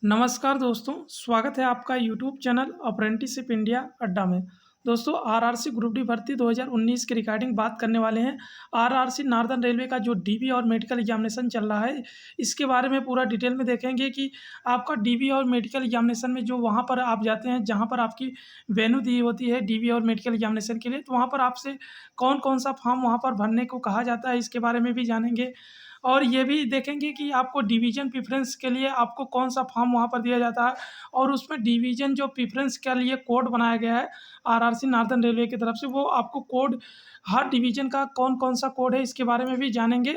नमस्कार दोस्तों, स्वागत है आपका यूट्यूब चैनल अप्रेंटिसशिप इंडिया अड्डा में। दोस्तों, आरआरसी ग्रुप डी भर्ती 2019 की रिगार्डिंग बात करने वाले हैं। आरआरसी नार्दर्न रेलवे का जो डीबी और मेडिकल एग्जामिनेशन चल रहा है, इसके बारे में पूरा डिटेल में देखेंगे कि आपका डीबी और मेडिकल एग्जामिनेशन में जो वहाँ पर आप जाते हैं, जहाँ पर आपकी वेन्यू दी होती है डीबी और मेडिकल एग्जामिनेशन के लिए, तो वहाँ पर आपसे कौन-कौन सा फॉर्म वहाँ पर भरने को कहा जाता है, इसके बारे में भी जानेंगे। और ये भी देखेंगे कि आपको डिवीज़न प्रेफ़रेंस के लिए आपको कौन-सा फ़ॉर्म वहाँ पर दिया जाता है और उसमें डिवीज़न जो प्रेफ़रेंस के लिए कोड बनाया गया है, आरआरसी नार्दर्न रेलवे की तरफ से, वो आपको कोड हर डिवीज़न का कौन-कौन सा कोड है, इसके बारे में भी जानेंगे।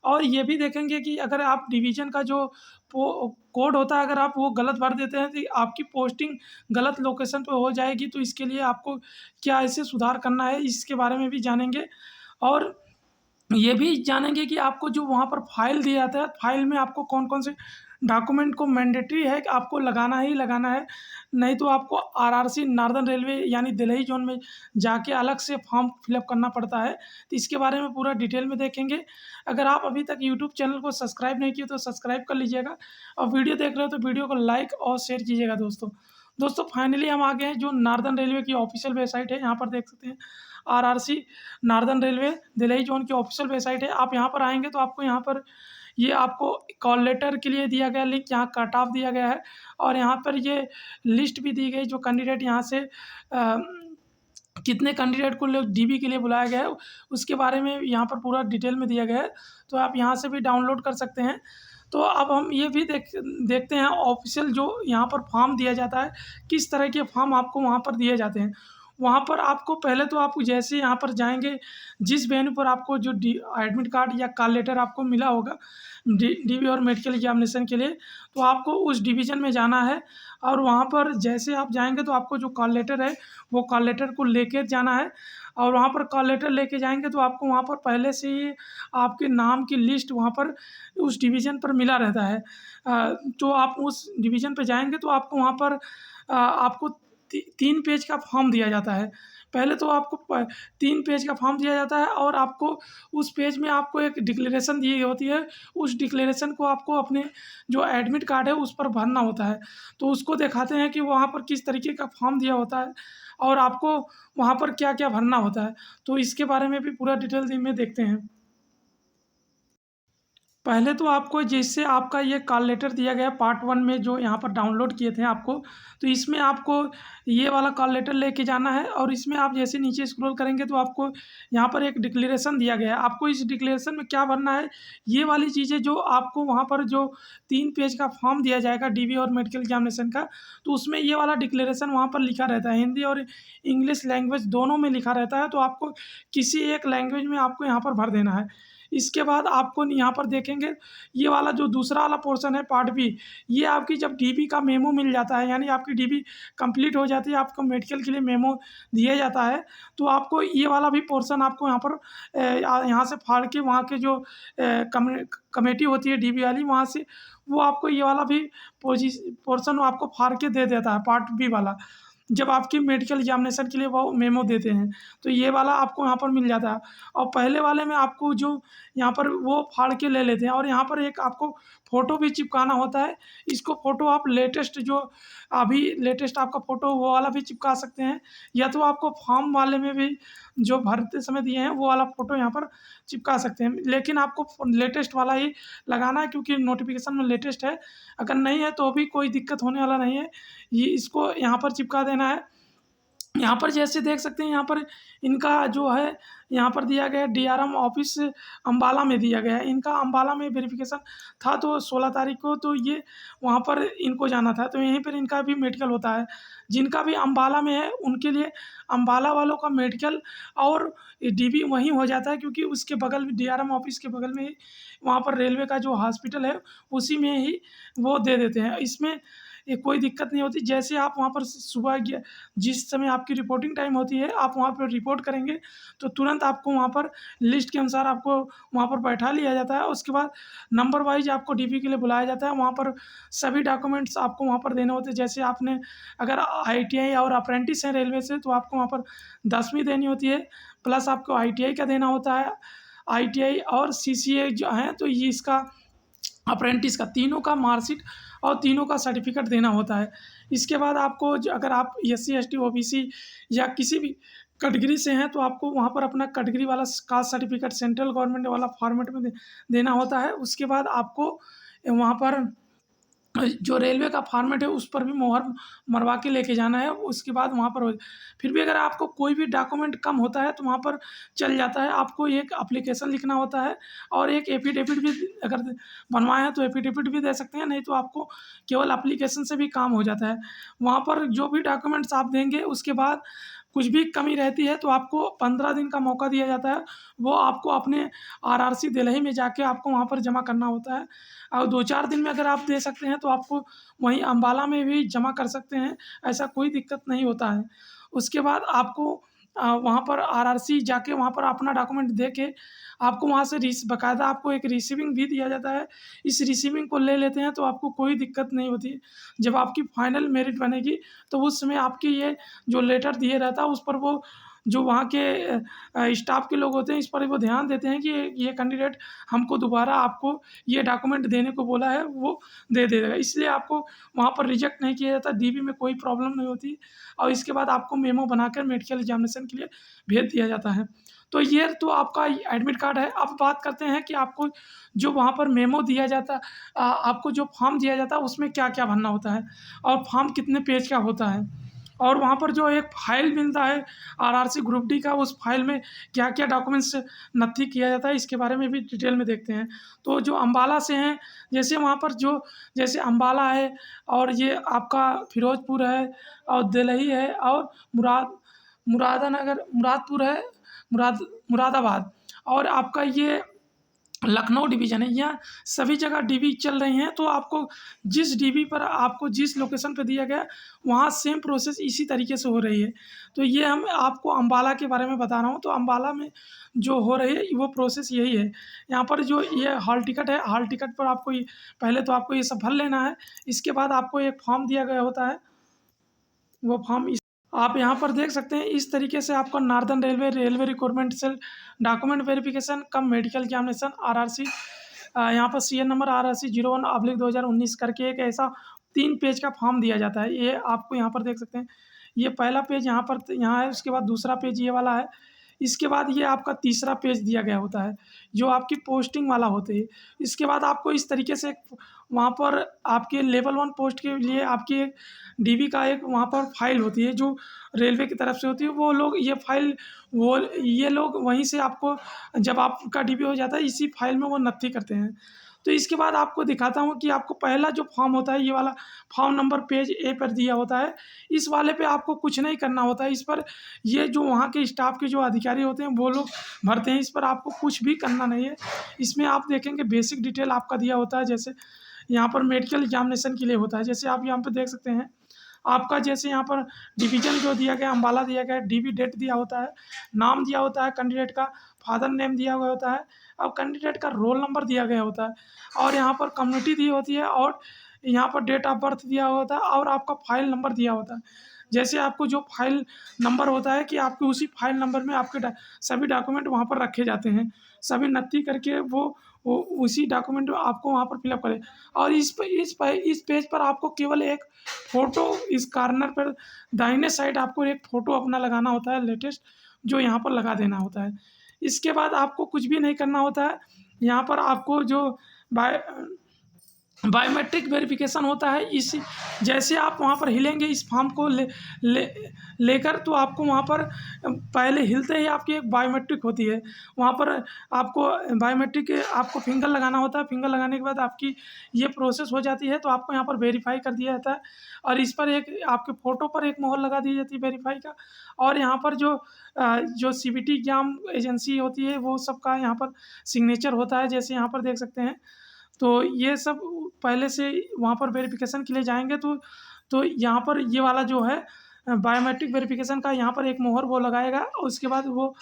और ये भी देखेंगे कि अगर आप डिवीज़न का जो कोड होता है, अगर आप वो गलत भर देते हैं, तो आपकी पोस्टिंग गलत लोकेशन पे हो जाएगी, तो इसके लिए आपको क्या ऐसे सुधार करना है, इसके बारे में भी जानेंगे। और ये भी जानेंगे कि आपको जो वहाँ पर फ़ाइल दिया जाता है, फ़ाइल में आपको कौन-कौन से डॉक्यूमेंट को मैंडेटरी है कि आपको लगाना ही लगाना है, नहीं तो आपको आरआरसी नार्दर्न रेलवे यानी दिल्ली ज़ोन में जाके अलग से फॉर्म फिलअप करना पड़ता है। तो इसके बारे में पूरा डिटेल में देखेंगे। अगर आप अभी तक यूट्यूब चैनल को सब्सक्राइब नहीं किए तो सब्सक्राइब कर लीजिएगा और वीडियो देख रहे हो तो वीडियो को लाइक और शेयर कीजिएगा दोस्तों। दोस्तों, फाइनली हम आ गए हैं जो नार्दर्न रेलवे की ऑफ़िशियल वेबसाइट है, यहाँ पर देख सकते हैं RRC northern railway Delhi zone की ऑफ़िशियल वेबसाइट है। आप यहाँ पर आएँगे तो आपको यहाँ पर ये आपको कॉल लेटर के लिए दिया गया लिंक, यहाँ कट ऑफ दिया गया है और यहाँ पर ये लिस्ट भी दी गई जो कैंडिडेट यहाँ से कितने कैंडिडेट को लोग डीबी के लिए बुलाया गया है, उसके बारे में यहाँ पर पूरा डिटेल में दिया गया है। तो आप यहाँ से भी डाउनलोड कर सकते हैं। तो अब हम ये भी देखते हैं ऑफ़िशियल जो यहाँ पर फॉर्म दिया जाता है, किस तरह के फॉर्म आपको वहाँ पर दिए जाते हैं। वहाँ पर आपको पहले तो आपको जैसे यहाँ पर जाएँगे, जिस वेन्यू पर आपको जो एडमिट कार्ड या कॉल लेटर आपको मिला होगा डीबी और मेडिकल एग्जामिनेशन के लिए, तो आपको उस डिवीज़न में जाना है और वहाँ पर जैसे आप जाएँगे तो आपको जो कॉल लेटर है, वो कॉल लेटर को लेके जाना है और वहाँ पर कॉल लेटर लेके जाएँगे तो आपको वहाँ पर पहले से ही आपके नाम की लिस्ट वहाँ पर उस डिवीज़न पर मिला रहता है। तो आप उस डिवीज़न पे जाएँगे तो आपको वहाँ पर आपको 3 पेज का फॉर्म दिया जाता है। पहले तो आपको 3 पेज का फॉर्म दिया जाता है और आपको उस पेज में आपको एक डिक्लेरेशन दी होती है। उस डिक्लेरेशन को आपको अपने जो एडमिट कार्ड है उस पर भरना होता है। तो उसको दिखाते हैं कि वहाँ पर किस तरीके का फॉर्म दिया होता है और आपको वहाँ पर क्या-क्या भरना होता है। तो इसके बारे में भी पूरा डिटेल में देखते हैं। पहले तो आपको जिससे आपका ये कॉल लेटर दिया गया है पार्ट 1 में जो यहाँ पर डाउनलोड किए थे आपको, तो इसमें आपको ये वाला कॉल लेटर लेके जाना है और इसमें आप जैसे नीचे स्क्रॉल करेंगे तो आपको यहाँ पर एक डिक्लेरेशन दिया गया है। आपको इस डिक्लेरेशन में क्या भरना है, ये वाली चीज़ें जो आपको वहाँ पर जो 3 पेज का फॉर्म दिया जाएगा डीबी और मेडिकल एग्जामिनेशन का, तो उसमें ये वाला डिक्लेरेशन वहाँ पर लिखा रहता है। हिंदी और इंग्लिश लैंग्वेज दोनों में लिखा रहता है, तो आपको किसी एक लैंग्वेज में आपको यहाँ पर भर देना है। इसके बाद आपको यहाँ पर देखेंगे ये वाला जो दूसरा वाला पोर्शन है पार्ट बी, ये आपकी जब डीबी का मेमो मिल जाता है यानी आपकी डीबी कंप्लीट हो जाती है, आपको मेडिकल के लिए मेमो दिया जाता है, तो आपको ये वाला भी पोर्शन आपको यहाँ पर यहाँ से फाड़ के वहाँ के जो कमेटी होती है डीबी वाली, वहाँ से वो आपको ये वाला भी पोर्शन आपको फाड़ के दे देता है पार्ट बी वाला। जब आपकी मेडिकल एग्जामिनेशन के लिए वो मेमो देते हैं, तो ये वाला आपको यहाँ पर मिल जाता है और पहले वाले में आपको जो यहाँ पर वो फाड़ के ले लेते हैं और यहाँ पर एक आपको फ़ोटो भी चिपकाना होता है। इसको फ़ोटो आप लेटेस्ट जो अभी लेटेस्ट आपका फ़ोटो वो वाला भी चिपका सकते हैं या तो आपको फॉर्म वाले में भी जो भरते समय दिए हैं वो वाला फ़ोटो यहाँ पर चिपका सकते हैं। लेकिन आपको लेटेस्ट वाला ही लगाना है क्योंकि नोटिफ़िकेशन में लेटेस्ट है। अगर नहीं है तो भी कोई दिक्कत होने वाला नहीं है। ये इसको यहाँ पर चिपका देना है। यहाँ पर जैसे देख सकते हैं यहाँ पर इनका जो है यहाँ पर दिया गया है डीआरएम ऑफिस अम्बाला में दिया गया है। इनका अम्बाला में वेरिफिकेशन था तो 16 तारीख को तो ये वहाँ पर इनको जाना था, तो यहीं पर इनका भी मेडिकल होता है। जिनका भी अम्बाला में है उनके लिए अम्बाला वालों का मेडिकल और डीबी वहीं हो जाता है क्योंकि उसके बगल में डीआरएम ऑफिस के बगल में ही वहाँ पर रेलवे का जो हॉस्पिटल है उसी में ही वो दे देते हैं। इसमें ये कोई दिक्कत नहीं होती। जैसे आप वहाँ पर सुबह जिस समय आपकी रिपोर्टिंग टाइम होती है, आप वहाँ पर रिपोर्ट करेंगे, तो तुरंत आपको वहाँ पर लिस्ट के अनुसार आपको वहाँ पर बैठा लिया जाता है। उसके बाद नंबर वाइज़ आपको डीपी के लिए बुलाया जाता है। वहाँ पर सभी डॉक्यूमेंट्स आपको वहाँ पर देने होते हैं। जैसे आपने अगर आईटीआई और अप्रेंटिस हैं रेलवे से, तो आपको वहाँ पर 10वीं देनी होती है, प्लस आपको आईटीआई का देना होता है। आईटीआई और सीसीए जो हैं, तो ये इसका अप्रेंटिस का, तीनों का मार्कशीट और तीनों का सर्टिफिकेट देना होता है। इसके बाद आपको अगर आप SC ST OBC या किसी भी कैटेगरी से हैं तो आपको वहाँ पर अपना कैटेगरी वाला कास्ट सर्टिफिकेट सेंट्रल गवर्नमेंट वाला फॉर्मेट में देना होता है। उसके बाद आपको वहाँ पर जो रेलवे का फॉर्मेट है उस पर भी मोहर मरवा के लेके जाना है। उसके बाद वहाँ पर फिर भी अगर आपको कोई भी डॉक्यूमेंट कम होता है तो वहाँ पर चल जाता है। आपको एक एप्लीकेशन लिखना होता है और एक एफिडेविट भी अगर बनवाए हैं तो एफिडेविट भी दे सकते हैं, नहीं तो आपको केवल एप्लीकेशन से भी काम हो जाता है। वहाँ पर जो भी डॉक्यूमेंट्स आप देंगे उसके बाद कुछ भी कमी रहती है तो आपको 15 दिन का मौका दिया जाता है। वो आपको अपने RRC दिल्ली में जाके आपको वहाँ पर जमा करना होता है और 2-4 दिन में अगर आप दे सकते हैं तो आपको वहीं अम्बाला में भी जमा कर सकते हैं, ऐसा कोई दिक्कत नहीं होता है। उसके बाद आपको वहाँ पर RRC जाके वहाँ पर अपना डॉक्यूमेंट दे के आपको वहाँ से बाकायदा आपको एक रिसीविंग भी दिया जाता है। इस रिसीविंग को ले लेते हैं तो आपको कोई दिक्कत नहीं होती है। जब आपकी फाइनल मेरिट बनेगी तो उस समय आपकी ये जो लेटर दिए रहता है उस पर वो जो वहाँ के स्टाफ के लोग होते हैं इस पर वो ध्यान देते हैं कि ये कैंडिडेट हमको दोबारा आपको ये डॉक्यूमेंट देने को बोला है, वो दे देगा। इसलिए आपको वहाँ पर रिजेक्ट नहीं किया जाता, DB में कोई प्रॉब्लम नहीं होती और इसके बाद आपको मेमो बनाकर मेडिकल एग्जामिनेशन के लिए भेज दिया जाता है। तो ये तो आपका एडमिट कार्ड है। अब बात करते हैं कि आपको जो वहाँ पर मेमो दिया जाता आपको जो फॉर्म दिया जाता है उसमें क्या-क्या भरना होता है और फॉर्म कितने पेज का होता है और वहाँ पर जो एक फ़ाइल मिलता है RRC ग्रुप डी का, उस फ़ाइल में क्या-क्या डॉक्यूमेंट्स नत्थी किया जाता है इसके बारे में भी डिटेल में देखते हैं। तो जो अम्बाला से हैं, जैसे वहाँ पर जो जैसे अम्बाला है और ये आपका फ़िरोज़पुर है और दिल्ली है और मुरादपुर है, मुरादाबाद और आपका ये लखनऊ डिवीज़न है। यहाँ सभी जगह DB चल रही हैं, तो आपको जिस DB पर आपको जिस लोकेशन पे दिया गया है, वहाँ सेम प्रोसेस इसी तरीके से हो रही है। तो ये हम आपको अम्बाला के बारे में बता रहा हूँ, तो अम्बाला में जो हो रही है वो प्रोसेस यही है। यहाँ पर जो ये हॉल टिकट है, हॉल टिकट पर आपको ये पहले तो आपको ये सब भर लेना है। इसके बाद आपको एक फॉर्म दिया गया होता है, वो फॉर्म आप यहाँ पर देख सकते हैं। इस तरीके से आपको northern railway recruitment cell document verification cum medical examination RRC यहाँ पर CN नंबर RRC 01/2019 करके एक ऐसा 3 पेज का फॉर्म दिया जाता है। ये आपको यहाँ पर देख सकते हैं। ये पहला पेज यहाँ है, उसके बाद दूसरा पेज ये वाला है। इसके बाद ये आपका तीसरा पेज दिया गया होता है, जो आपकी पोस्टिंग वाला होती है। इसके बाद आपको इस तरीके से वहाँ पर आपके लेवल 1 पोस्ट के लिए आपकी एक DB का एक वहाँ पर फ़ाइल होती है, जो रेलवे की तरफ से होती है। वो लोग ये लोग वहीं से आपको जब आपका DB हो जाता है, इसी फ़ाइल में वो नत्थी करते हैं। तो इसके बाद आपको दिखाता हूँ कि आपको पहला जो फॉर्म होता है, ये वाला फॉर्म नंबर पेज A पर दिया होता है। इस वाले पे आपको कुछ नहीं करना होता है। इस पर ये जो वहाँ के स्टाफ के जो अधिकारी होते हैं वो लोग भरते हैं। इस पर आपको कुछ भी करना नहीं है। इसमें आप देखेंगे बेसिक डिटेल आपका दिया होता है, जैसे यहाँ पर मेडिकल एग्जामिनेशन के लिए होता है। जैसे आप यहाँ पे देख सकते हैं, आपका जैसे यहाँ पर डिवीज़न जो दिया गया अम्बाला दिया गया है, DB डेट दिया होता है, नाम दिया होता है कैंडिडेट का, फादर नेम दिया हुआ होता है और कैंडिडेट का रोल नंबर दिया गया होता है और यहाँ पर कम्युनिटी दी होती है और यहाँ पर डेट ऑफ बर्थ दिया होता है और आपका फ़ाइल नंबर दिया होता है। जैसे आपको जो फ़ाइल नंबर होता है कि आपके उसी फ़ाइल नंबर में आपके सभी डॉक्यूमेंट वहाँ पर रखे जाते हैं। सभी नत्थी करके वो उसी डॉक्यूमेंट में आपको वहाँ पर फिलअप करें और इस पेज पर आपको केवल एक फ़ोटो इस कॉर्नर पर दाहिने साइड आपको एक फ़ोटो अपना लगाना होता है लेटेस्ट, जो यहाँ पर लगा देना होता है। इसके बाद आपको कुछ भी नहीं करना होता है। यहाँ पर आपको जो बाय बायोमेट्रिक वेरिफिकेशन होता है। इस जैसे आप वहाँ पर हिलेंगे इस फॉर्म को लेकर, तो आपको वहाँ पर पहले हिलते ही आपकी एक बायोमेट्रिक होती है। वहाँ पर आपको बायोमेट्रिक आपको फिंगर लगाना होता है। फिंगर लगाने के बाद आपकी ये प्रोसेस हो जाती है, तो आपको यहाँ पर वेरीफाई कर दिया जाता है और इस पर एक आपके फ़ोटो पर एक मोहर लगा दी जाती है वेरीफाई का। और यहाँ पर जो CBT एग्ज़ाम एजेंसी होती है वो सबका यहाँ पर सिग्नेचर होता है, जैसे यहाँ पर देख सकते हैं। तो ये सब पहले से वहाँ पर वेरिफिकेशन के लिए जाएँगे तो यहाँ पर ये वाला जो है बायोमेट्रिक वेरिफिकेशन का यहाँ पर एक मोहर वो लगाएगा और उसके बाद वो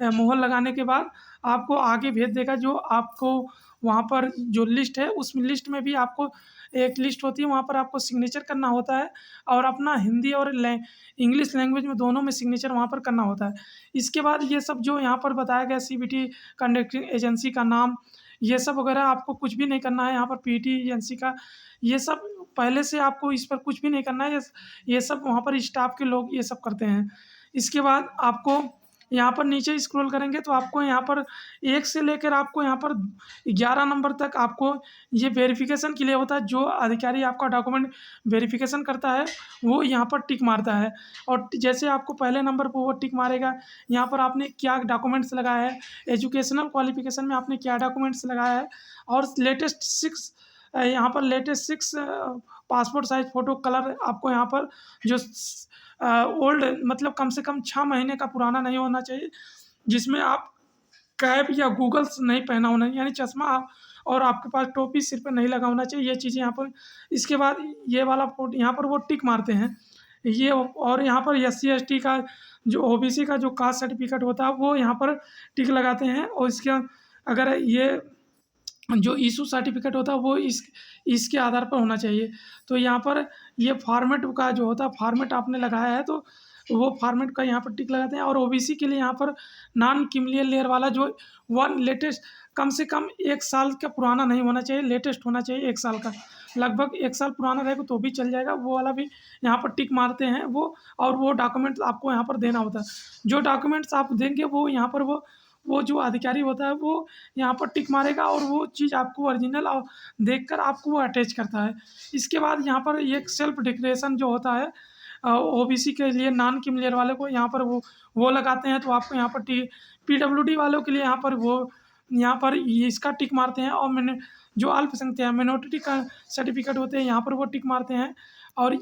मोहर लगाने के बाद आपको आगे भेज देगा। जो आपको वहाँ पर जो लिस्ट है उस लिस्ट में भी आपको एक लिस्ट होती है, वहाँ पर आपको सिग्नेचर करना होता है और अपना हिंदी और इंग्लिश लैंग्वेज में दोनों में सिग्नेचर वहाँ पर करना होता है। इसके बाद ये सब जो यहाँ पर बताया गया CBT कंडक्टिंग एजेंसी का नाम, ये सब वगैरह आपको कुछ भी नहीं करना है। यहाँ पर पीटी एजेंसी का ये सब पहले से आपको इस पर कुछ भी नहीं करना है। ये सब वहाँ पर स्टाफ के लोग ये सब करते हैं। इसके बाद आपको यहाँ पर नीचे स्क्रॉल करेंगे तो आपको यहाँ पर 1 से लेकर आपको यहाँ पर 11 नंबर तक आपको ये वेरिफ़िकेशन के लिए होता है। जो अधिकारी आपका डॉक्यूमेंट वेरिफ़िकेशन करता है वो यहाँ पर टिक मारता है। और जैसे आपको पहले नंबर पर वो टिक मारेगा, यहाँ पर आपने क्या डॉक्यूमेंट्स लगाया है, एजुकेशनल क्वालिफ़िकेशन में आपने क्या डॉक्यूमेंट्स लगाया है, और यहाँ पर latest 6 passport size photo colour आपको यहाँ पर जो ओल्ड मतलब कम से कम 6 महीने का पुराना नहीं होना चाहिए, जिसमें आप कैप या गूगल्स नहीं पहना होना, यानी चश्मा और आपके पास टोपी सिर पे नहीं लगा होना चाहिए। ये चीज़ें यहाँ पर इसके बाद ये वाला फ़ोटो यहाँ पर वो टिक मारते हैं। ये और यहाँ पर एससी एसटी का जो ओबीसी का जो कास्ट सर्टिफिकेट होता है वो यहाँ पर टिक लगाते हैं। और इसके अगर ये जो इशू सर्टिफिकेट होता है वो इसके आधार पर होना चाहिए। तो यहाँ पर ये फॉर्मेट का जो होता है फॉर्मेट आपने लगाया है तो वो फॉर्मेट का यहाँ पर टिक लगाते हैं। और ओबीसी के लिए यहाँ पर नॉन क्रीमिनल लेयर वाला जो लेटेस्ट कम से कम 1 साल का पुराना नहीं होना चाहिए, लेटेस्ट होना चाहिए 1 साल का। लगभग 1 साल पुराना रहेगा तो भी चल जाएगा, वो वाला भी यहाँ पर टिक मारते हैं वो। और वो डॉक्यूमेंट्स आपको यहाँ पर देना होता है। जो डॉक्यूमेंट्स आप देंगे वो यहाँ पर वो जो अधिकारी होता है वो यहाँ पर टिक मारेगा और वो चीज़ आपको ओरिजिनल और देखकर आपको वो अटैच करता है। इसके बाद यहाँ पर एक सेल्फ डिक्लेरेशन जो होता है ओबीसी के लिए नॉन क्रीमिनल वाले को यहाँ पर वो लगाते हैं। तो आपको यहाँ पर पीडब्ल्यूडी वालों के लिए यहाँ पर ये इसका टिक मारते हैं। और मैंने जो अल्पसंख्यक माइनॉरिटी का सर्टिफिकेट होते हैं यहाँ पर वो टिक मारते हैं। और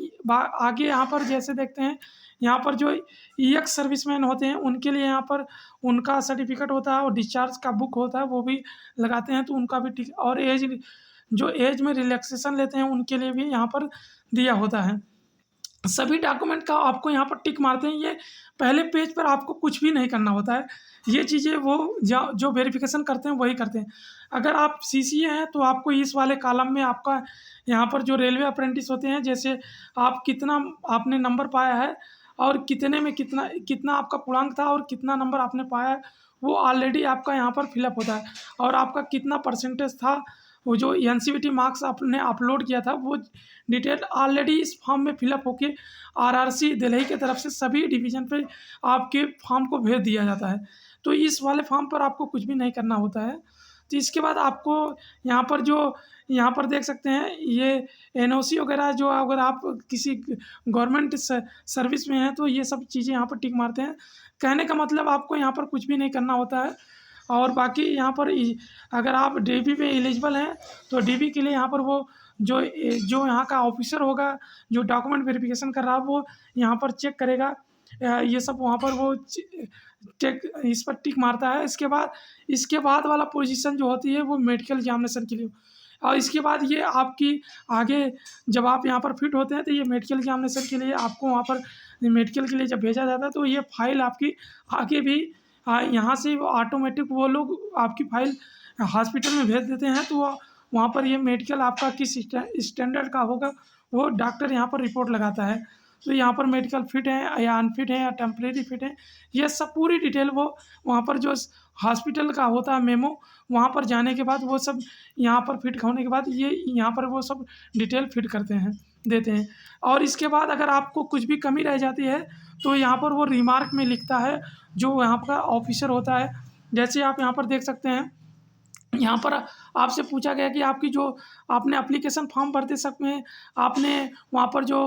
आगे यहाँ पर जैसे देखते हैं यहाँ पर जो एक्स सर्विसमैन होते हैं उनके लिए यहाँ पर उनका सर्टिफिकेट होता है और डिस्चार्ज का बुक होता है वो भी लगाते हैं, तो उनका भी टिक। और एज में रिलैक्सेशन लेते हैं उनके लिए भी यहाँ पर दिया होता है। सभी डॉक्यूमेंट का आपको यहाँ पर टिक मारते हैं। ये पहले पेज पर आपको कुछ भी नहीं करना होता है। ये चीज़ें वो जो वेरिफिकेशन करते हैं वही करते हैं। अगर आप सीसीए हैं तो आपको इस वाले कॉलम में आपका यहाँ पर जो रेलवे अप्रेंटिस होते हैं, जैसे आप कितना आपने नंबर पाया है और कितने में कितना आपका पूर्णांक था और कितना नंबर आपने पाया है, वो ऑलरेडी आपका यहाँ पर फिलअप होता है। और आपका कितना परसेंटेज था, वो जो एनसीवीटी मार्क्स आपने अपलोड किया था वो डिटेल ऑलरेडी इस फॉर्म में फिलअप होके आरआरसी दिल्ली की तरफ से सभी डिवीज़न पे आपके फॉर्म को भेज दिया जाता है। तो इस वाले फॉर्म पर आपको कुछ भी नहीं करना होता है। तो इसके बाद आपको यहाँ पर देख सकते हैं ये एनओसी वगैरह जो अगर आप किसी गवर्नमेंट सर्विस में हैं तो ये सब चीज़ें यहाँ पर टिक मारते हैं। कहने का मतलब आपको यहाँ पर कुछ भी नहीं करना होता है। और बाकी यहाँ पर अगर आप डीबी पे एलिजिबल हैं तो डीबी के लिए यहाँ पर वो जो यहाँ का ऑफिसर होगा जो डॉक्यूमेंट वेरिफिकेशन कर रहा है वो यहाँ पर चेक करेगा ये सब, वहाँ पर वो चेक इस पर टिक मारता है। इसके बाद वाला पोजीशन जो होती है वो मेडिकल एग्जामिनेशन के लिए। और इसके बाद ये आपकी आगे जब आप यहाँ पर फिट होते हैं तो ये मेडिकल एग्जामिनेशन के लिए आपको वहाँ पर मेडिकल के लिए जब भेजा जाता है तो ये फाइल आपकी आगे भी यहाँ से ऑटोमेटिक वो लोग आपकी फाइल हॉस्पिटल में भेज देते हैं। तो वहाँ पर ये मेडिकल आपका किस स्टैंडर्ड का होगा वो डॉक्टर यहाँ पर रिपोर्ट लगाता है। तो यहाँ पर मेडिकल फिट है या अनफिट है या टेम्परेरी फिट है, ये सब पूरी डिटेल वो वहाँ पर जो हॉस्पिटल का होता है मेमो, वहाँ पर जाने के बाद वो सब यहाँ पर फिट होने के बाद ये यहाँ पर वो सब डिटेल फिट देते हैं। और इसके बाद अगर आपको कुछ भी कमी रह जाती है तो यहाँ पर वो रिमार्क में लिखता है जो यहाँ का ऑफिसर होता है। जैसे आप यहाँ पर देख सकते हैं यहाँ पर आपसे पूछा गया कि आपकी जो आपने एप्लीकेशन फॉर्म भरते समय आपने वहाँ पर जो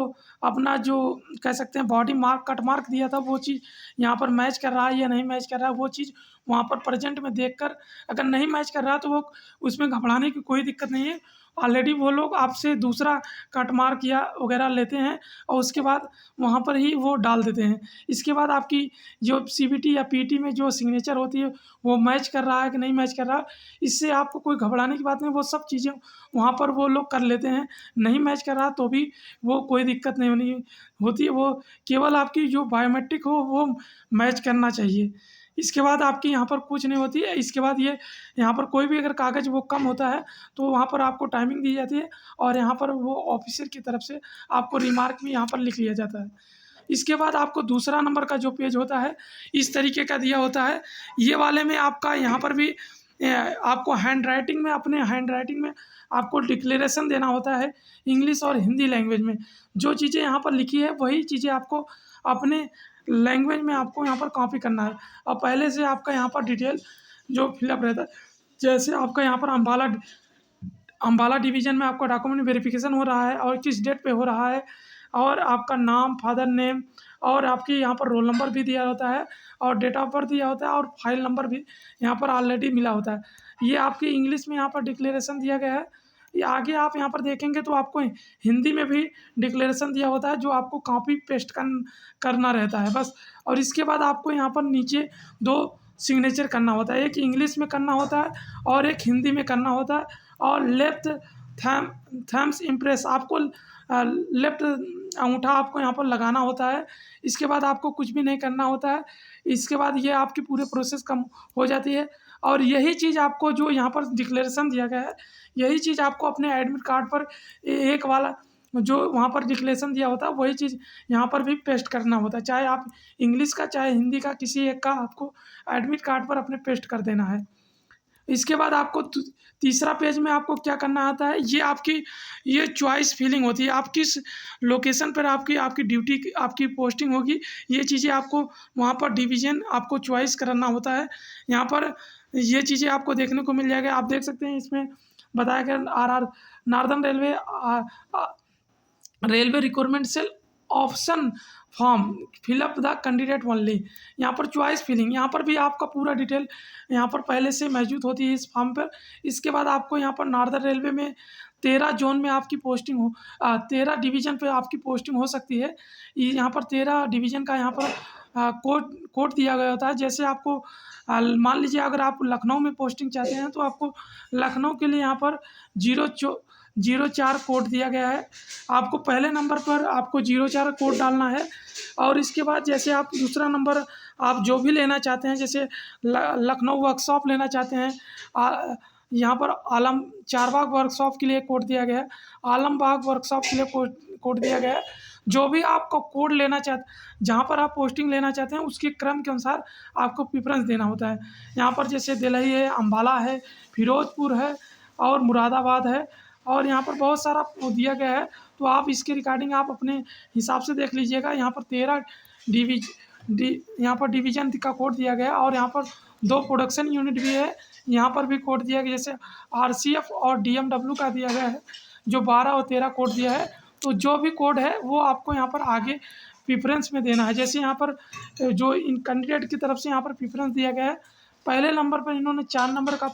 अपना जो कह सकते हैं बॉडी मार्क कट मार्क दिया था वो चीज़ यहाँ पर मैच कर रहा है या नहीं मैच कर रहा है, वो चीज़ वहाँ पर प्रेजेंट में देखकर अगर नहीं मैच कर रहा तो वो उसमें घबराने की कोई दिक्कत नहीं है। ऑलरेडी वो लोग आपसे दूसरा कट मार्क या वगैरह लेते हैं और उसके बाद वहाँ पर ही वो डाल देते हैं। इसके बाद आपकी जो सीबीटी या पीटी में जो सिग्नेचर होती है वो मैच कर रहा है कि नहीं मैच कर रहा, इससे आपको कोई घबराने की बात नहीं। वो सब चीज़ें वहाँ पर वो लोग कर लेते हैं। नहीं मैच कर रहा तो भी वो कोई दिक्कत नहीं होती है, वो केवल आपकी जो बायोमेट्रिक हो वो मैच करना चाहिए। इसके बाद आपकी यहाँ पर कुछ नहीं होती है। इसके बाद ये यहाँ पर कोई भी अगर कागज़ वो कम होता है तो वहाँ पर आपको टाइमिंग दी जाती है और यहाँ पर वो ऑफिसर की तरफ से आपको रिमार्क भी यहाँ पर लिख लिया जाता है। इसके बाद आपको दूसरा नंबर का जो पेज होता है इस तरीके का दिया होता है। ये वाले में आपका यहाँ पर भी आपको हैंड राइटिंग में आपको डिक्लेरेशन देना होता है इंग्लिश और हिंदी लैंग्वेज में। जो चीज़ें यहाँ पर लिखी है वही चीज़ें आपको अपने लैंग्वेज में आपको यहाँ पर कॉपी करना है। और पहले से आपका यहाँ पर डिटेल जो फिलअप रहता है, जैसे आपका यहाँ पर अम्बाला डिवीज़न में आपका डॉक्यूमेंट वेरिफिकेशन हो रहा है और किस डेट पे हो रहा है, और आपका नाम, फादर नेम, और आपकी यहाँ पर रोल नंबर भी दिया होता है और डेट ऑफ बर्थ दिया होता है और फाइल नंबर भी यहाँ पर ऑलरेडी मिला होता है। ये आपकी इंग्लिश में यहाँ पर डिक्लेरेशन दिया गया है। ये आगे आप यहाँ पर देखेंगे तो आपको हिंदी में भी डिक्लेरेशन दिया होता है, जो आपको कॉपी पेस्ट करना रहता है बस। और इसके बाद आपको यहाँ पर नीचे 2 सिग्नेचर करना होता है, एक इंग्लिश में करना होता है और एक हिंदी में करना होता है। और लेफ्ट थम्स इम्प्रेस आपको लेफ्ट अंगूठा आपको यहाँ पर लगाना होता है। इसके बाद आपको कुछ भी नहीं करना होता है। इसके बाद ये आपकी पूरे प्रोसेस कम हो जाती है। और यही चीज़ आपको जो यहाँ पर डिक्लेरेशन दिया गया है, यही चीज़ आपको अपने एडमिट कार्ड पर एक वाला जो वहाँ पर डिक्लेरेशन दिया होता है वही चीज़ यहाँ पर भी पेस्ट करना होता है, चाहे आप इंग्लिश का चाहे हिंदी का, किसी एक का आपको एडमिट कार्ड पर अपने पेस्ट कर देना है। इसके बाद आपको तीसरा पेज में आपको क्या करना आता है, ये आपकी ये चॉइस फिलिंग होती है। आप किस लोकेशन पर आपकी आपकी ड्यूटी आपकी पोस्टिंग होगी, ये चीज़ें आपको वहाँ पर डिवीज़न आपको चॉइस करना होता है। यहाँ पर ये चीज़ें आपको देखने को मिल जाएगा। आप देख सकते हैं इसमें बताया गया RR northern railway railway requirement cell option form fill up the candidate only. यहाँ पर चॉइस फिलिंग, यहाँ पर भी आपका पूरा डिटेल यहाँ पर पहले से मौजूद होती है इस फॉर्म पर। इसके बाद आपको यहाँ पर नॉर्दर्न रेलवे में 13 जोन में आपकी पोस्टिंग 13 डिवीज़न पे आपकी पोस्टिंग हो सकती है। यहाँ पर 13 डिवीज़न का यहाँ पर कोड दिया गया होता है। जैसे आपको मान लीजिए अगर आप लखनऊ में पोस्टिंग चाहते हैं तो आपको लखनऊ के लिए यहाँ पर 04 कोड दिया गया है। आपको पहले नंबर पर आपको 04 कोड डालना है। और इसके बाद जैसे आप दूसरा नंबर आप जो भी लेना चाहते हैं, जैसे लखनऊ वर्कशॉप लेना चाहते हैं, यहाँ पर आलम चारबाग वर्कशॉप के लिए कोड दिया गया है, आलमबाग वर्कशॉप के लिए कोड दिया गया है। जो भी आपको कोड लेना जहाँ पर आप पोस्टिंग लेना चाहते हैं उसके क्रम के अनुसार आपको प्रेफरेंस देना होता है। यहाँ पर जैसे दिल्ली है, अम्बाला है, फिरोजपुर है और मुरादाबाद है, और यहाँ पर बहुत सारा दिया गया है। तो आप इसके रिगार्डिंग आप अपने हिसाब से देख लीजिएगा। यहाँ पर 13 यहाँ पर डिवीज़न का कोड दिया गया है और यहाँ पर 2 प्रोडक्शन यूनिट भी है, यहाँ पर भी कोड दिया गया। जैसे आरसीएफ और डीएमडब्ल्यू का दिया गया है, जो 12 और 13 कोड दिया है। तो जो भी कोड है वो आपको यहाँ पर आगे प्रेफरेंस में देना है। जैसे यहाँ पर जो इन कैंडिडेट की तरफ से यहाँ पर प्रेफरेंस दिया गया है, पहले नंबर पर इन्होंने 4 नंबर का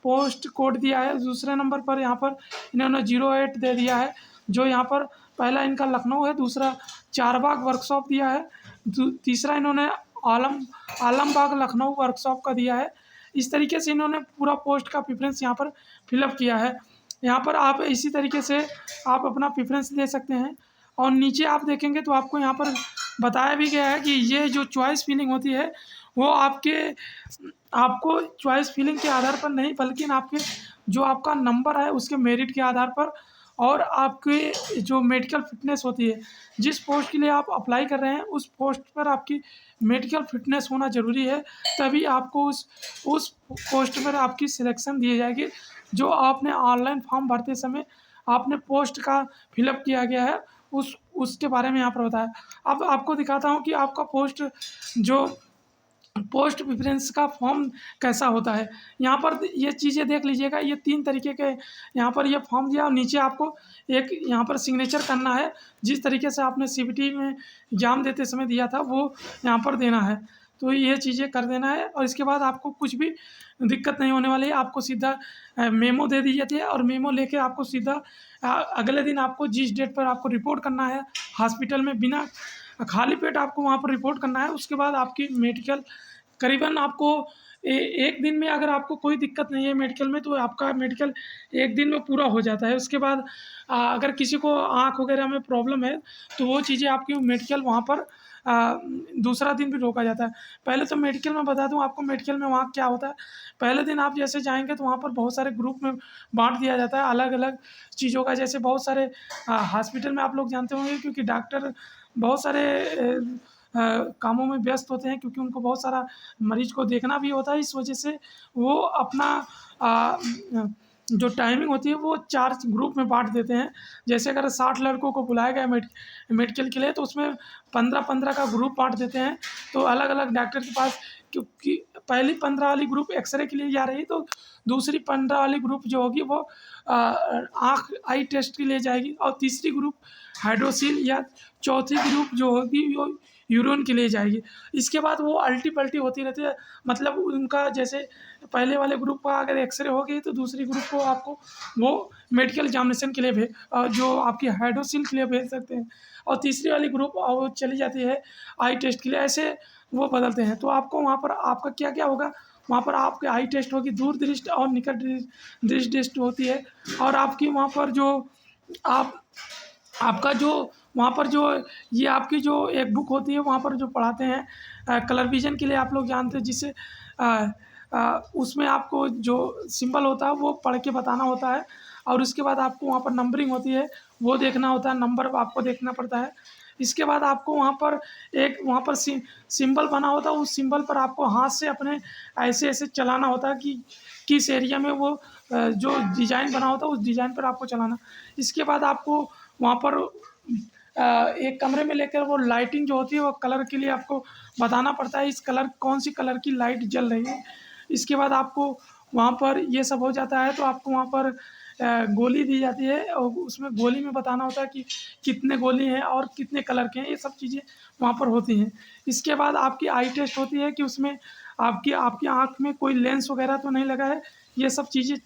पोस्ट कोड दिया है। दूसरे नंबर पर यहाँ पर इन्होंने 08 दे दिया है, जो यहाँ पर पहला इनका लखनऊ है, दूसरा चारबाग वर्कशॉप दिया है, तीसरा इन्होंने आलमबाग लखनऊ वर्कशॉप का दिया है। इस तरीके से इन्होंने पूरा पोस्ट का प्रेफरेंस यहाँ पर फिलअप किया है। यहाँ पर आप इसी तरीके से आप अपना प्रेफरेंस दे सकते हैं। और नीचे आप देखेंगे तो आपको यहाँ पर बताया भी गया है कि ये जो चॉइस फिलिंग होती है वो आपको चॉइस फिलिंग के आधार पर नहीं, बल्कि आपके जो आपका नंबर है उसके मेरिट के आधार पर, और आपके जो मेडिकल फिटनेस होती है, जिस पोस्ट के लिए आप अप्लाई कर रहे हैं उस पोस्ट पर आपकी मेडिकल फिटनेस होना ज़रूरी है, तभी आपको उस पोस्ट पर आपकी सिलेक्शन दी जाएगी। जो आपने ऑनलाइन फॉर्म भरते समय आपने पोस्ट का फिलअप किया गया है उसके बारे में यहाँ पर बताया। अब आपको दिखाता हूँ कि आपका पोस्ट प्रेफरेंस का फॉर्म कैसा होता है। यहाँ पर ये चीज़ें देख लीजिएगा, ये 3 तरीके के यहाँ पर ये फॉर्म दिया और नीचे आपको एक यहाँ पर सिग्नेचर करना है। जिस तरीके से आपने सीबीटी में एग्ज़ाम देते समय दिया था वो यहाँ पर देना है। तो ये चीज़ें कर देना है और इसके बाद आपको कुछ भी दिक्कत नहीं होने वाली है। आपको सीधा मेमो दे दी जाती है और मेमो लेके आपको सीधा अगले दिन आपको जिस डेट पर आपको रिपोर्ट करना है हॉस्पिटल में, बिना खाली पेट आपको वहाँ पर रिपोर्ट करना है। उसके बाद आपकी मेडिकल करीबन आपको एक दिन में, अगर आपको कोई दिक्कत नहीं है मेडिकल में, तो आपका मेडिकल एक दिन में पूरा हो जाता है। उसके बाद अगर किसी को आँख वगैरह में प्रॉब्लम है तो वो चीज़ें आपकी मेडिकल वहाँ पर दूसरा दिन भी रोका जाता है। पहले तो मेडिकल में बता दूं आपको, मेडिकल में वहाँ क्या होता है। पहले दिन आप जैसे जाएंगे तो वहाँ पर बहुत सारे ग्रुप में बांट दिया जाता है अलग अलग चीज़ों का। जैसे बहुत सारे हॉस्पिटल में आप लोग जानते होंगे, क्योंकि डॉक्टर बहुत सारे कामों में व्यस्त होते हैं, क्योंकि उनको बहुत सारा मरीज़ को देखना भी होता है। इस वजह से वो अपना जो टाइमिंग होती है वो 4 ग्रुप में बाँट देते हैं। जैसे अगर 60 लड़कों को बुलाया गया मेडिकल के लिए, तो उसमें 15-15 का ग्रुप बाँट देते हैं। तो अलग-अलग डॉक्टर के पास, क्योंकि पहली 15 वाली ग्रुप एक्स-रे के लिए जा रही है, तो दूसरी 15 वाली ग्रुप जो होगी वो आँख आई टेस्ट के लिए जाएगी, और तीसरी ग्रुप हाइड्रोसिल, या चौथी ग्रुप जो होगी वो यूरिन के लिए जाएगी। इसके बाद वो अल्टी-पल्टी होती रहती है, मतलब उनका जैसे पहले वाले ग्रुप का अगर एक्स-रे हो गई, तो दूसरी ग्रुप को आपको वो मेडिकल एग्ज़ामिनेशन के लिए जो आपकी हाइड्रोसिल के लिए भेज सकते हैं, और तीसरी वाली ग्रुप वो चली जाती है आई टेस्ट के लिए। ऐसे वो बदलते हैं। तो आपको वहाँ पर आपका क्या-क्या होगा, वहाँ पर आपकी आई टेस्ट होगी, दूर दृष्टि और निकट दृष्टि टेस्ट होती है, और आपकी वहाँ पर जो आप आपका जो वहाँ पर जो ये आपकी जो एक बुक होती है, वहाँ पर जो पढ़ाते हैं कलर विज़न के लिए, आप लोग जानते हैं, जिससे उसमें आपको जो सिंबल होता है वो पढ़ के बताना होता है, और उसके बाद आपको वहाँ पर नंबरिंग होती है, वो देखना होता है, नंबर आपको देखना पड़ता है। इसके बाद आपको वहाँ पर सिंबल बना होता है, उस सिंबल पर आपको हाथ से अपने ऐसे-ऐसे चलाना होता है कि किस एरिया में वो जो डिज़ाइन बना होता है, उस डिज़ाइन पर आपको चलाना। इसके बाद आपको वहाँ पर एक कमरे में लेकर वो लाइटिंग जो होती है, वो कलर के लिए आपको बताना पड़ता है, इस कलर कौन-सी कलर की लाइट जल रही है। इसके बाद आपको वहाँ पर ये सब हो जाता है, तो आपको वहाँ पर गोली दी जाती है, और उसमें गोली में बताना होता है कि कितने गोली हैं और कितने कलर के हैं, ये सब चीज़ें वहाँ पर होती हैं। इसके बाद आपकी आई टेस्ट होती है कि उसमें आपकी आपकी आँख में कोई लेंस वगैरह तो नहीं लगा है, ये सब चीज़ें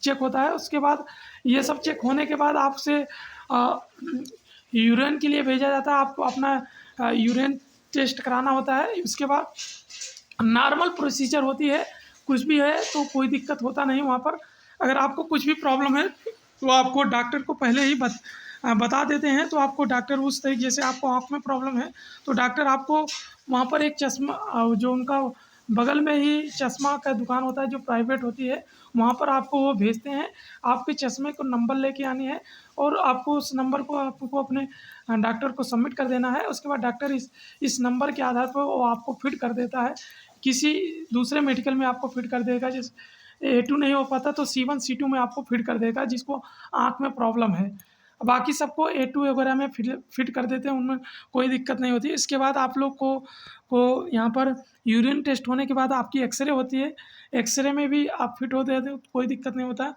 चेक होता है। उसके बाद ये सब चेक होने के बाद आपसे यूरिन के लिए भेजा जाता है, आपको अपना यूरिन टेस्ट कराना होता है। उसके बाद नॉर्मल प्रोसीजर होती है, कुछ भी है तो कोई दिक्कत होता नहीं वहाँ पर। अगर आपको कुछ भी प्रॉब्लम है, तो आपको डॉक्टर को पहले ही बता देते हैं, तो आपको डॉक्टर उस तरीके, जैसे आपको आँख में प्रॉब्लम है, तो डॉक्टर आपको वहाँ पर एक चश्मा जो उनका बगल में ही चश्मा का दुकान होता है जो प्राइवेट होती है, वहाँ पर आपको वो भेजते हैं। आपके चश्मे को नंबर लेके आनी है, और आपको उस नंबर को आपको अपने डॉक्टर को सबमिट कर देना है। उसके बाद डॉक्टर इस नंबर के आधार पर वो आपको फिट कर देता है, किसी दूसरे मेडिकल में आपको फिट कर देगा। जिस A2 नहीं हो पाता, तो C1 C2 में आपको फिट कर देगा, जिसको आँख में प्रॉब्लम है। बाकी सबको A2 वगैरह में फिट कर देते हैं, उनमें कोई दिक्कत नहीं होती। इसके बाद आप लोग को यहाँ पर यूरिन टेस्ट होने के बाद आपकी एक्स-रे होती है, एक्स-रे में भी आप फिट होते हैं, तो कोई दिक्कत नहीं होता।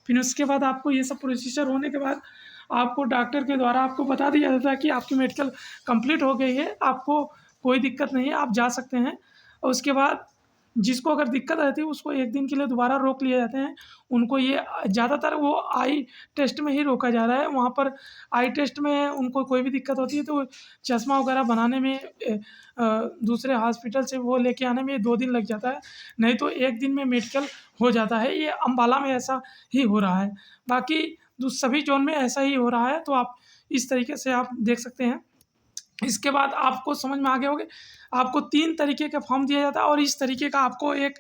फिर उसके बाद आपको ये सब प्रोसीजर होने के बाद आपको डॉक्टर के द्वारा आपको बता दिया जाता है कि आपकी मेडिकल कंप्लीट हो गई है, आपको कोई दिक्कत नहीं है, आप जा सकते हैं। और उसके बाद जिसको अगर दिक्कत रहती है, उसको 1 दिन के लिए दोबारा रोक लिए जाते हैं। उनको ये ज़्यादातर वो आई टेस्ट में ही रोका जा रहा है। वहाँ पर आई टेस्ट में उनको कोई भी दिक्कत होती है, तो चश्मा वगैरह बनाने में दूसरे हॉस्पिटल से वो लेके आने में 2 दिन लग जाता है, नहीं तो 1 दिन में मेडिकल हो जाता है। ये अम्बाला में ऐसा ही हो रहा है। बाकी सभी ज़ोन में ऐसा ही हो रहा है, तो आप इस तरीके से आप देख सकते हैं। इसके बाद आपको समझ में आ गया होगा, आपको 3 तरीके का फॉर्म दिया जाता है, और इस तरीके का आपको एक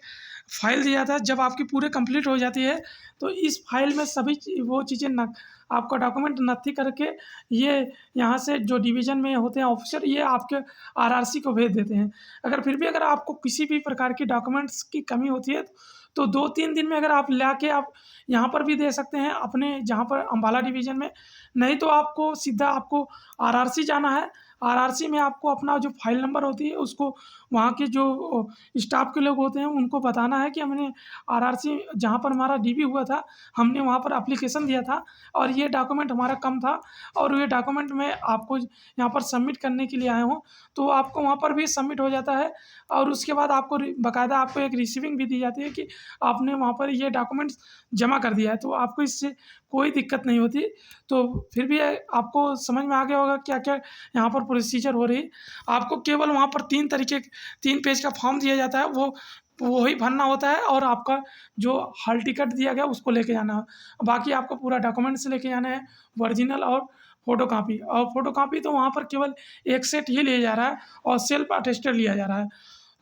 फ़ाइल दिया जाता है। जब आपकी पूरे कंप्लीट हो जाती है, तो इस फ़ाइल में सभी वो चीज़ें आपका डॉक्यूमेंट नत्थी करके, ये यहाँ से जो डिवीज़न में होते हैं ऑफिसर, ये आपके आरआरसी को भेज देते हैं। अगर फिर भी अगर आपको किसी भी प्रकार की डॉक्यूमेंट्स की कमी होती है, तो 2-3 दिन में अगर आप लाके आप यहाँ पर भी दे सकते हैं, अपने जहाँ पर अम्बाला डिवीज़न में। नहीं तो आपको सीधा आपको आरआरसी जाना है। आरआरसी में आपको अपना जो फ़ाइल नंबर होती है, उसको वहाँ के जो स्टाफ़ के लोग होते हैं, उनको बताना है कि हमने आरआरसी जहाँ पर हमारा डीबी हुआ था, हमने वहाँ पर एप्लीकेशन दिया था, और ये डॉक्यूमेंट हमारा कम था, और ये डॉक्यूमेंट मैं आपको यहाँ पर सबमिट करने के लिए आया हूँ। तो आपको वहाँ पर भी सबमिट हो जाता है, और उसके बाद आपको बाकायदा आपको एक रिसीविंग भी दी जाती है कि आपने वहाँ पर ये डॉक्यूमेंट्स जमा कर दिया है, तो आपको इससे कोई दिक्कत नहीं होती। तो फिर भी आपको समझ में आ गया होगा क्या-क्या यहाँ पर प्रोसीजर हो रही है। आपको केवल वहाँ पर 3 पेज का फॉर्म दिया जाता है, वो वही भरना होता है, और आपका जो हॉल टिकट दिया गया उसको लेके जाना है। बाकी आपको पूरा डॉक्यूमेंट्स लेके जाना है, ओरिजिनल और फ़ोटोकॉपी। और फ़ोटोकॉपी तो वहाँ पर केवल 1 सेट ही लिया जा रहा है, और सेल्फ अटेस्टेड लिया जा रहा है।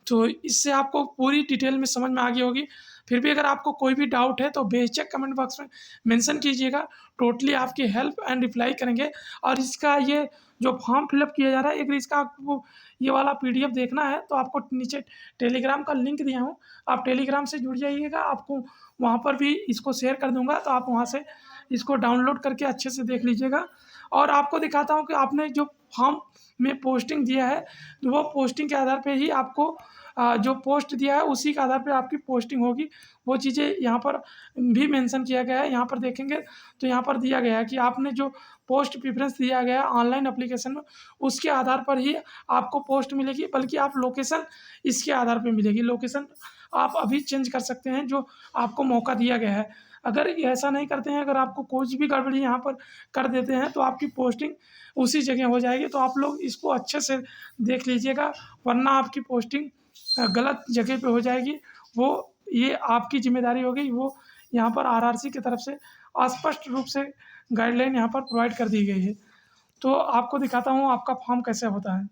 तो इससे आपको पूरी डिटेल में समझ में आ गई होगी। फिर भी अगर आपको कोई भी डाउट है तो बेझिझक कमेंट बॉक्स में मेंशन कीजिएगा। टोटली आपकी हेल्प एंड रिप्लाई करेंगे। और इसका ये जो फॉर्म फिलअप किया जा रहा है, अगर इसका आपको ये वाला पीडीएफ देखना है तो आपको नीचे टेलीग्राम का लिंक दिया हूँ, आप टेलीग्राम से जुड़ जाइएगा। आपको वहाँ पर भी इसको शेयर कर दूँगा, तो आप वहाँ से इसको डाउनलोड करके अच्छे से देख लीजिएगा। और आपको दिखाता हूँ कि आपने जो फॉर्म में पोस्टिंग दिया है, तो वो पोस्टिंग के आधार पे ही आपको जो पोस्ट दिया है उसी के आधार पे आपकी पोस्टिंग होगी। वो चीज़ें यहाँ पर भी मेंशन किया गया है। यहाँ पर देखेंगे तो यहाँ पर दिया गया है कि आपने जो पोस्ट प्रेफ़रेंस दिया गया है ऑनलाइन एप्लीकेशन में, उसके आधार पर ही आपको पोस्ट मिलेगी, बल्कि आप लोकेशन इसके आधार पे मिलेगी। लोकेशन आप अभी चेंज कर सकते हैं, जो आपको मौका दिया गया है। अगर ऐसा नहीं करते हैं, अगर आपको कुछ भी गड़बड़ी यहाँ पर कर देते हैं, तो आपकी पोस्टिंग उसी जगह हो जाएगी। तो आप लोग इसको अच्छे से देख लीजिएगा, वरना आपकी पोस्टिंग गलत जगह पे हो जाएगी। वो ये आपकी ज़िम्मेदारी होगी। वो यहाँ पर आरआरसी की तरफ से स्पष्ट रूप से गाइडलाइन यहाँ पर प्रोवाइड कर दी गई है। तो आपको दिखाता हूँ आपका फॉर्म कैसे होता है।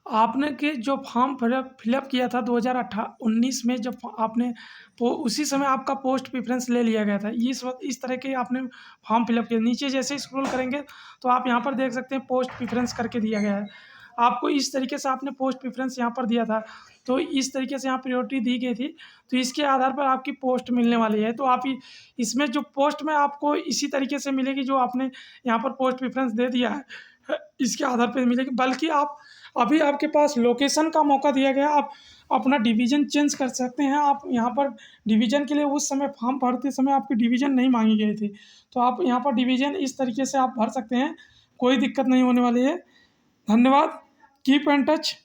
आपने के जो फॉर्म फिलअप किया था 2019 में, जब आपने उसी समय आपका पोस्ट प्रेफरेंस ले लिया गया था। इस वक्त इस तरह के आपने फॉर्म फिलअप किया। नीचे जैसे स्क्रॉल करेंगे तो आप यहाँ पर देख सकते हैं पोस्ट प्रेफरेंस करके दिया गया है। आपको इस तरीके से आपने पोस्ट प्रेफरेंस यहाँ पर दिया था, तो इस तरीके से यहाँ प्रायोरिटी दी गई थी। तो इसके आधार पर आपकी पोस्ट मिलने वाली है। तो आप इसमें जो पोस्ट में आपको इसी तरीके से मिलेगी जो आपने यहाँ पर पोस्ट प्रेफरेंस दे दिया है, इसके आधार पर मिलेगी। बल्कि आप अभी आपके पास लोकेशन का मौका दिया गया, आप अपना डिवीज़न चेंज कर सकते हैं। आप यहाँ पर डिवीज़न के लिए उस समय फॉर्म भरते समय आपकी डिवीज़न नहीं मांगी गई थी, तो आप यहाँ पर डिवीज़न इस तरीके से आप भर सकते हैं। कोई दिक्कत नहीं होने वाली है। धन्यवाद। Keep in touch.